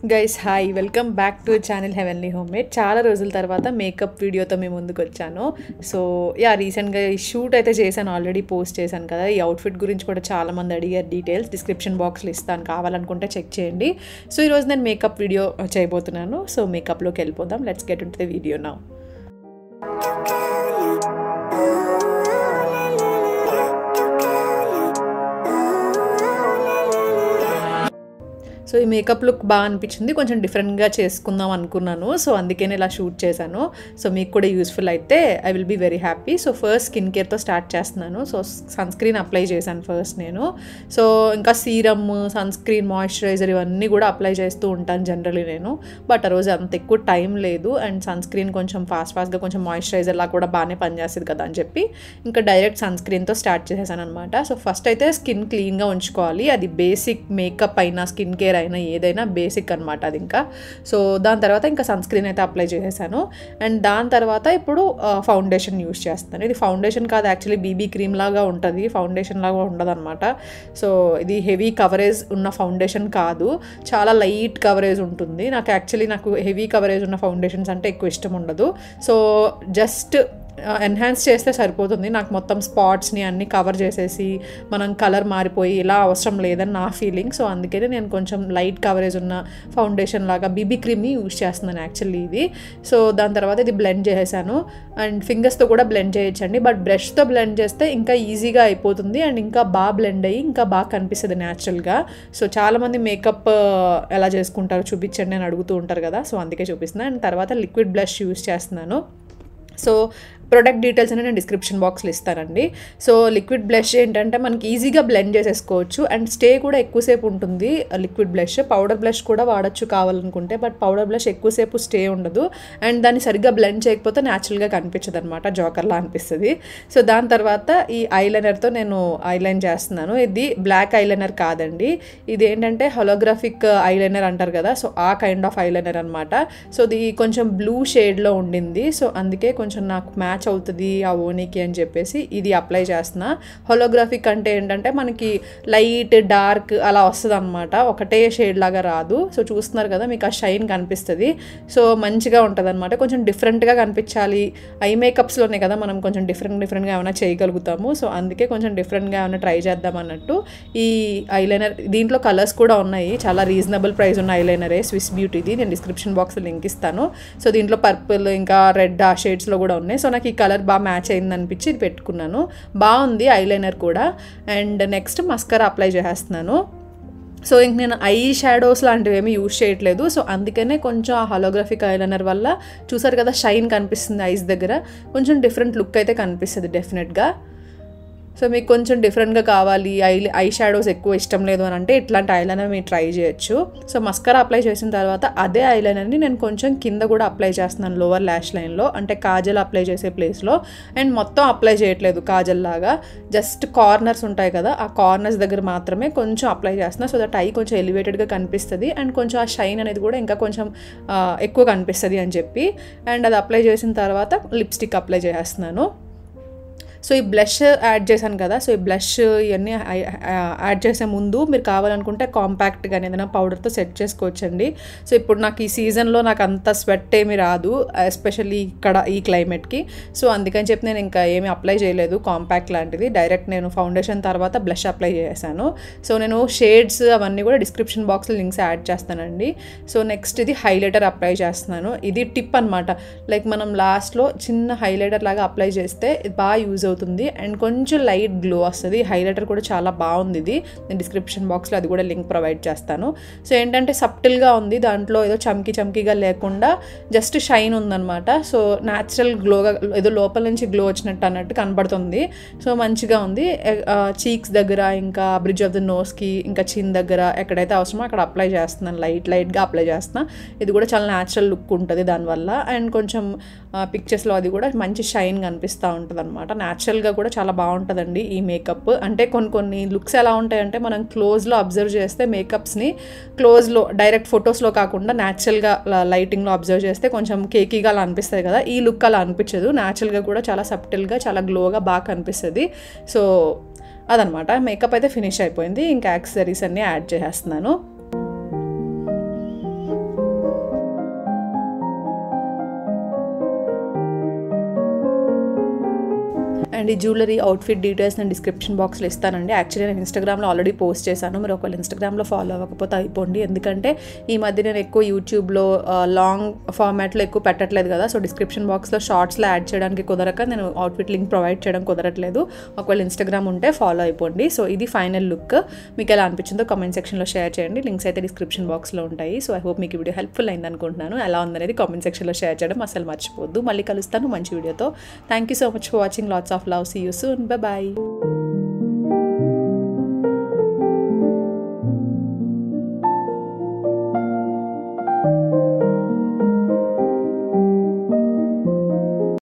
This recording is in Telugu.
Guys hi, welcome back to channel heavenly homemade. చాలా రోజుల తర్వాత మేకప్ వీడియోతో మేము ముందుకు వచ్చాను. సో రీసెంట్గా ఈ షూట్ అయితే చేశాను, ఆల్రెడీ పోస్ట్ చేశాను కదా. ఈ అవుట్ఫిట్ గురించి కూడా చాలామంది అడిగారు. డీటెయిల్స్ డిస్క్రిప్షన్ బాక్స్లో ఇస్తాను, కావాలనుకుంటే చెక్ చేయండి. సో ఈరోజు నేను మేకప్ వీడియో చేయబోతున్నాను. సో మేకప్లోకి వెళ్ళిపోదాం. Let's get into the video now. So ఈ మేకప్ లుక్ బాగా అనిపించింది, కొంచెం డిఫరెంట్గా చేసుకుందాం అనుకున్నాను. సో అందుకే ఇలా షూట్ చేశాను. సో మీకు కూడా యూస్ఫుల్ అయితే I will be very happy. So first skin కేర్తో స్టార్ట్ చేస్తున్నాను. సో సన్ స్క్రీన్ అప్లై చేశాను ఫస్ట్ నేను. సో ఇంకా సీరమ్, సన్ స్క్రీన్, మాయిశ్చరైజర్ ఇవన్నీ కూడా అప్లై చేస్తూ ఉంటాను జనరల్లీ నేను. బట్ ఆ రోజు అంత ఎక్కువ టైం లేదు అండ్ సన్ స్క్రీన్ కొంచెం ఫాస్ట్గా కొంచెం మాయిశ్చరైజర్ లా కూడా బాగానే పనిచేస్తుంది కదా అని చెప్పి ఇంకా డైరెక్ట్ సన్ స్క్రీన్తో స్టార్ట్ చేసేసాను అనమాట. సో ఫస్ట్ అయితే స్కిన్ క్లీన్గా ఉంచుకోవాలి. అది బేసిక్ మేకప్ అయినా స్కిన్ కేర్ అయినా ఏదైనా బేసిక్ అనమాట అది. ఇంకా సో దాని తర్వాత ఇంకా సన్ స్క్రీన్ అయితే అప్లై చేసేసాను. అండ్ దాని తర్వాత ఇప్పుడు ఫౌండేషన్ యూస్ చేస్తాను. ఇది ఫౌండేషన్ కాదు, యాక్చువల్లీ బీబీ క్రీమ్ లాగా ఉంటుంది, ఫౌండేషన్ లాగా ఉండదు అనమాట. సో ఇది హెవీ కవరేజ్ ఉన్న ఫౌండేషన్ కాదు, చాలా లైట్ కవరేజ్ ఉంటుంది. నాకు హెవీ కవరేజ్ ఉన్న ఫౌండేషన్స్ అంటే ఎక్కువ ఇష్టం ఉండదు. సో జస్ట్ ఎన్హాన్స్ చేస్తే సరిపోతుంది. నాకు మొత్తం స్పాట్స్ని అన్నీ కవర్ చేసేసి మనం కలర్ మారిపోయి ఇలా అవసరం లేదని నా ఫీలింగ్. సో అందుకనే నేను కొంచెం లైట్ కవరేజ్ ఉన్న ఫౌండేషన్ లాగా బీబీ క్రీమ్ని యూజ్ చేస్తున్నాను యాక్చువల్లీ ఇది. సో దాని తర్వాత ఇది బ్లెండ్ చేసేసాను. అండ్ ఫింగర్స్తో కూడా బ్లెండ్ చేయొచ్చండి, బట్ బ్రష్తో బ్లెండ్ చేస్తే ఇంకా ఈజీగా అయిపోతుంది అండ్ ఇంకా బాగా బ్లెండ్ అయ్యి ఇంకా బాగా కనిపిస్తుంది న్యాచురల్గా. సో చాలామంది మేకప్ ఎలా చేసుకుంటారు చూపించండి అని అడుగుతూ ఉంటారు కదా. సో అందుకే చూపిస్తున్నాను. అండ్ తర్వాత లిక్విడ్ బ్లష్ యూజ్ చేస్తున్నాను. సో ప్రొడక్ట్ డీటెయిల్స్ అనేది నేను డిస్క్రిప్షన్ బాక్స్లో ఇస్తానండి. సో లిక్విడ్ బ్లష్ ఏంటంటే మనకి ఈజీగా బ్లెండ్ చేసేసుకోవచ్చు అండ్ స్టే కూడా ఎక్కువసేపు ఉంటుంది లిక్విడ్ బ్లష్. పౌడర్ బ్లష్ కూడా వాడచ్చు కావాలనుకుంటే, బట్ పౌడర్ బ్లష్ ఎక్కువసేపు స్టే ఉండదు అండ్ దాన్ని సరిగ్గా బ్లెండ్ చేయకపోతే న్యాచురల్గా కనిపించదు అనమాట, జోకర్లా అనిపిస్తుంది. సో దాని తర్వాత ఈ ఐలైనర్తో నేను ఐలైన్ చేస్తున్నాను. ఇది బ్లాక్ ఐలైనర్ కాదండి, ఇది ఏంటంటే హోలోగ్రాఫిక్ ఐలైనర్ అంటారు కదా. సో ఆ కైండ్ ఆఫ్ ఐలైనర్ అనమాట. సో ఇది కొంచెం బ్లూ షేడ్లో ఉండింది. సో అందుకే కొంచెం నాకు మ్యాచ్ అవుతుంది ఆ ఓనీకి అని చెప్పేసి ఇది అప్లై చేస్తున్నా. హోలోగ్రాఫిక్ అంటే ఏంటంటే మనకి లైట్ డార్క్ అలా వస్తుంది అనమాట, ఒకటే షేడ్ లాగా రాదు. సో చూస్తున్నారు కదా, మీకు ఆ షైన్ కనిపిస్తుంది. సో మంచిగా ఉంటుంది అనమాట, కొంచెం డిఫరెంట్గా కనిపించాలి. ఐ మేకప్స్లోనే కదా మనం కొంచెం డిఫరెంట్గా ఏమైనా చేయగలుగుతాము. సో అందుకే కొంచెం డిఫరెంట్గా ఏమైనా ట్రై చేద్దాం అన్నట్టు ఈ ఐలైనర్. దీంట్లో కలర్స్ కూడా ఉన్నాయి, చాలా రీజనబుల్ ప్రైస్ ఉన్న ఐలైనరే, స్విస్ బ్యూటీది. నేను డిస్క్రిప్షన్ బాక్స్లో లింక్ ఇస్తాను. సో దీంట్లో పర్పుల్ ఇంకా రెడ్ ఆ షేడ్స్లో కూడా ఉన్నాయి. సో నాకు ఈ కలర్ బాగా మ్యాచ్ అయింది అనిపించి ఇది పెట్టుకున్నాను. బాగుంది ఐలైనర్ కూడా. అండ్ నెక్స్ట్ మస్కరా అప్లై చేసేస్తున్నాను. సో ఇంక నేను ఐ షాడోస్ లాంటివి ఏమీ యూజ్ చేయట్లేదు. సో అందుకనే కొంచెం ఆ హోలోగ్రాఫిక్ ఐలైనర్ వల్ల చూసారు కదా షైన్ కనిపిస్తుంది ఐస్ దగ్గర, కొంచెం డిఫరెంట్ లుక్ అయితే కనిపిస్తుంది డెఫినెట్గా. సో మీకు కొంచెం డిఫరెంట్గా కావాలి, ఐ షాడోస్ ఎక్కువ ఇష్టం లేదు అని అంటే ఇట్లాంటి ఐలైనర్ మీరు ట్రై చేయొచ్చు. సో మస్కరా అప్లై చేసిన తర్వాత అదే ఐలైనర్ని నేను కొంచెం కింద కూడా అప్లై చేస్తున్నాను, లోవర్ ల్యాష్ లైన్లో, అంటే కాజల్ అప్లై చేసే ప్లేస్లో. అండ్ మొత్తం అప్లై చేయట్లేదు కాజల్ లాగా, జస్ట్ కార్నర్స్ ఉంటాయి కదా, ఆ కార్నర్స్ దగ్గర మాత్రమే కొంచెం అప్లై చేస్తున్నాను. సో దట్ ఐ కొంచెం ఎలివేటెడ్గా కనిపిస్తుంది అండ్ కొంచెం ఆ షైన్ అనేది కూడా ఇంకా కొంచెం ఎక్కువ కనిపిస్తుంది అని చెప్పి. అండ్ అది అప్లై చేసిన తర్వాత లిప్స్టిక్ అప్లై చేస్తున్నాను. సో ఈ బ్లష్ యాడ్ చేశాను కదా, సో ఈ బ్లష్ ఇవన్నీ యాడ్ చేసే ముందు మీరు కావాలనుకుంటే కాంపాక్ట్గా ఏదైనా పౌడర్తో సెట్ చేసుకోవచ్చండి. సో ఇప్పుడు నాకు ఈ సీజన్లో నాకు అంత స్వెట్ ఏమి రాదు, ఎస్పెషల్లీ ఇక్కడ ఈ క్లైమేట్కి. సో అందుకని చెప్పి నేను ఇంకా ఏమి అప్లై చేయలేదు కాంపాక్ట్ లాంటిది, డైరెక్ట్ నేను ఫౌండేషన్ తర్వాత బ్లష్ అప్లై చేశాను. సో నేను షేడ్స్ అవన్నీ కూడా డిస్క్రిప్షన్ బాక్స్లో లింక్స్ యాడ్ చేస్తానండి. సో నెక్స్ట్ ఇది హైలైటర్ అప్లై చేస్తున్నాను. ఇది టిప్ అనమాట, లైక్ మనం లాస్ట్లో చిన్న హైలైటర్ లాగా అప్లై చేస్తే బాగా యూజ్ అవుతుంది అండ్ కొంచెం లైట్ గ్లో వస్తుంది. హైలైటర్ కూడా చాలా బాగుంది ఇది, నేను డిస్క్రిప్షన్ బాక్స్లో అది కూడా లింక్ ప్రొవైడ్ చేస్తాను. సో ఏంటంటే సబ్టిల్గా ఉంది, దాంట్లో ఏదో చమ్కీగా లేకుండా జస్ట్ షైన్ ఉందన్నమాట. సో న్యాచురల్ గ్లోగా ఏదో లోపల నుంచి గ్లో వచ్చినట్టు అన్నట్టు కనబడుతుంది. సో మంచిగా ఉంది. చీక్స్ దగ్గర, ఇంకా బ్రిడ్జ్ ఆఫ్ ద నోస్కి, ఇంకా చిన్ దగ్గర ఎక్కడైతే అవసరమో అక్కడ అప్లై చేస్తున్నాను, లైట్గా అప్లై చేస్తున్నాను. ఇది కూడా చాలా న్యాచురల్ లుక్ ఉంటుంది దానివల్ల. అండ్ కొంచెం పిక్చర్స్లో అది కూడా మంచి షైన్ కనిపిస్తూ ఉంటుంది అనమాట. న్యాచురల్గా కూడా చాలా బాగుంటుందండి ఈ మేకప్. అంటే కొన్ని లుక్స్ ఎలా ఉంటాయంటే మనం క్లోజ్లో అబ్జర్వ్ చేస్తే మేకప్స్ని క్లోజ్లో డైరెక్ట్ ఫొటోస్లో కాకుండా న్యాచురల్గా లైటింగ్లో అబ్జర్వ్ చేస్తే కొంచెం కేకీగా అలా అనిపిస్తుంది కదా, ఈ లుక్ అలా అనిపించదు. న్యాచురల్గా కూడా చాలా సబ్టిల్గా చాలా గ్లోగా బాగా కనిపిస్తుంది. సో అదనమాట, మేకప్ అయితే ఫినిష్ అయిపోయింది. ఇంకా యాక్సెసరీస్ అన్నీ యాడ్ చేసేస్తున్నాను. అండ్ ఈ జ్యువెలరీ అవుట్ఫిట్ డీటెయిల్స్ నేను డిస్క్రిప్షన్ బాక్స్లో ఇస్తానండి. యాక్చువల్లీ నేను ఇన్స్టాగ్రామ్లో ఆల్రెడీ పోస్ట్ చేశాను. మీరు ఒకవేళ ఇన్స్టాగ్రామ్లో ఫాలో అవ్వకపోతే అయిపోండి, ఎందుకంటే ఈ మధ్య నేను ఎక్కువ యూట్యూబ్లో లాంగ్ ఫార్మాట్లో ఎక్కువ పెట్టట్లేదు కదా. సో డిస్క్రిప్షన్ బాక్స్లో షార్ట్స్లో యాడ్ చేయడానికి కుదరక నేను అవుట్ఫిట్ లింక్ ప్రొవైడ్ చేయడం కుదరట్లేదు. ఒకవేళ ఇన్స్టాగ్రామ్ ఉంటే ఫాలో అయిపోండి. సో ఇది ఫైనల్ లుక్. మీకు ఎలా అనిపించిందో కామెంట్ సెక్షన్లో షేర్ చేయండి. లింక్స్ అయితే డిస్క్రిప్షన్ బాక్స్లో ఉంటాయి. సో ఐ హోప్ మీకు ఈ వీడియో హెల్ప్ఫుల్ అయింది అనుకుంటున్నాను. ఎలా ఉందనేది కామెంట్ సెక్షన్లో షేర్ చేయడం అసలు మర్చిపోద్దు. మళ్ళీ కలుస్తాను మంచి వీడియోతో. Thank you so much for watching. Lots of love. See you soon. Bye bye.